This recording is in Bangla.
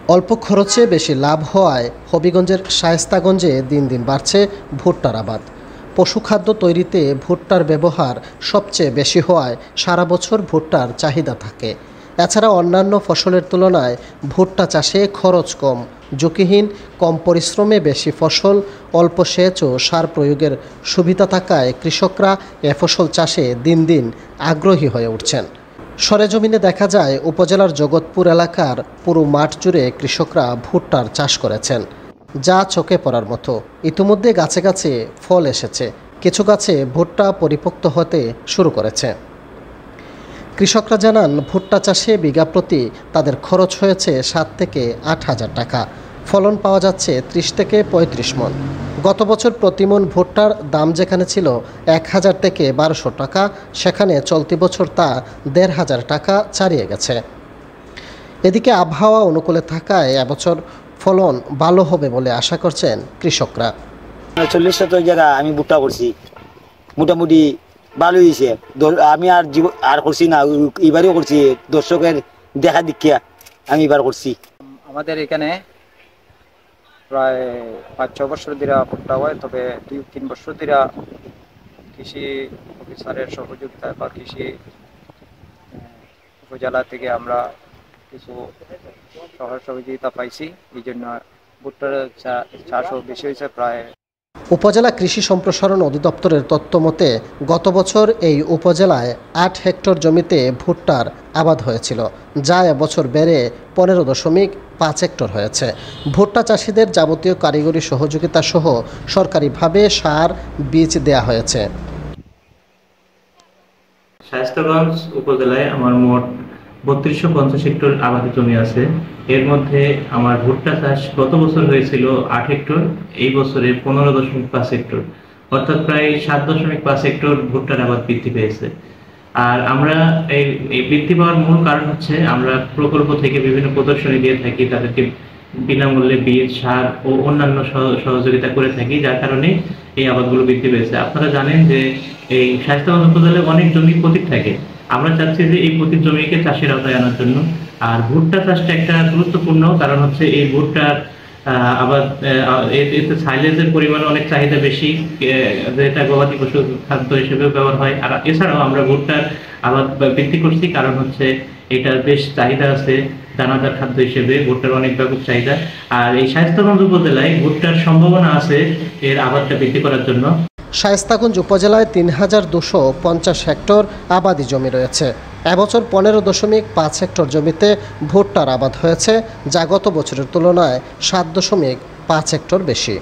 অল্প খরচে বেশি লাভ হওয়ায় হবিগঞ্জের শায়েস্তাগঞ্জে দিন দিন বাড়ছে ভুট্টার আবাদ। পশুখাদ্য তৈরিতে ভুট্টার ব্যবহার সবচেয়ে বেশি হওয়ায় সারা বছর ভুট্টার চাহিদা থাকে। এছাড়া অন্যান্য ফসলের তুলনায় ভুট্টা চাষে খরচ কম, ঝুঁকিহীন, কম পরিশ্রমে বেশি ফসল, অল্প সেচ ও সার প্রয়োগের সুবিধা থাকায় কৃষকরা এ ফসল চাষে দিন দিন আগ্রহী হয়ে উঠছেন। সরেজমিনে দেখা যায় উপজেলার জগৎপুর এলাকার পুরো মাঠ জুড়ে কৃষকরা ভুট্টার চাষ করেছেন, যা চোখে পড়ার মতো। ইতিমধ্যে গাছে গাছে ফল এসেছে, কিছু গাছে ভুট্টা পরিপক্ত হতে শুরু করেছে। কৃষকরা জানান, ভুট্টা চাষে বিঘা প্রতি তাদের খরচ হয়েছে 7 থেকে 8 হাজার টাকা। ফলন পাওয়া যাচ্ছে 30 থেকে 35 মণ। গত বছর প্রতি মণ ভুট্টার দাম যেখানে ছিল 1000 থেকে 1200 টাকা, সেখানে চলতি বছর তা 1500 টাকা ছাড়িয়ে গেছে। এদিকে আবহাওয়া অনুকূলে থাকায় এবছর ফলন ভালো হবে বলে আশা করছেন কৃষকরা। 40 জায়গা আমি ভুট্টা করছি, মোটামুটি ভালো হয়েছে। আমি আর করছি না, এবারেও করছি, দর্শকের দেখা দেখিয়া আমি এবার করছি। আমাদের এখানে প্রায় 5-6 বছর ধরে ভুট্টা হয়, তবে 2-3 বছর ধরে কৃষি অফিসারের সহযোগিতায় বা কৃষি উপজেলা থেকে আমরা কিছু সহযোগিতা পাইছি, এই জন্য ভুট্টার চাষও বেশি হয়েছে। প্রায় উপজেলা কৃষি সম্প্রসারণ অধিদপ্তরের তথ্য মতে গত বছর এই উপজেলায় 8 হেক্টর জমিতে ভুট্টার আবাদ হয়েছিল, যা এবছর বেড়ে 15.5 হেক্টর হয়েছে। ভুট্টা চাষিদের যাবতীয় কারিগরি সহযোগিতা সহ সরকারিভাবে সার, বীজ দেয়া হয়েছে। শায়েস্তাগঞ্জ উপজেলায় আমার মোট 3250 হেক্টর আবাদি জমি আছে। এর মধ্যে আমার ভুট্টা চাষ গত বছর হয়েছিল 8 হেক্টর, এই বছরে 15.5 হেক্টর, অর্থাৎ প্রায় 7.5 হেক্টর ভুট্টার আবাদ বৃদ্ধি পেয়েছে। আর আমরা এই বৃদ্ধি পাওয়ার মূল কারণ হচ্ছে আমরা প্রকল্প থেকে বিভিন্ন প্রদর্শনী দিয়ে থাকি, তাদেরকে বিনামূল্যে বীজ, সার ও অন্যান্য সহযোগিতা করে থাকি, যার কারণে এই আবাদগুলো বৃদ্ধি পেয়েছে। আপনারা জানেন যে এই শায়েস্তাগঞ্জ উপজেলায় অনেক জমি পতিত থাকে। আমরা চাচ্ছি যে এই পতিত জমিকে চাষের আওতায় আনার জন্য। আর ভুট্টা চাষটা একটা গুরুত্বপূর্ণ কারণ হচ্ছে এই ভুট্টার আবাদ, এতে সাইলেজের পরিমাণ অনেক চাহিদা বেশি, যেটা গবাদি পশু খাদ্য হিসেবেও ব্যবহার হয়। আর এছাড়াও আমরা ভুট্টার আবাদ বৃদ্ধি করছি কারণ হচ্ছে এটার বেশ চাহিদা আছে, দানাদার খাদ্য হিসেবে ভুট্টার অনেক ব্যাপক চাহিদা। আর এই শায়েস্তাগঞ্জ উপজেলায় ভুট্টার সম্ভাবনা আছে এর আবাদটা বৃদ্ধি করার জন্য। শায়েস্তাগঞ্জ উপজেলায় 3250 হেক্টর আবাদি জমি রয়েছে। এবছর 15.5 হেক্টর জমিতে ভুট্টার আবাদ হয়েছে, যা গত বছরের তুলনায় 7.5 হেক্টর বেশি।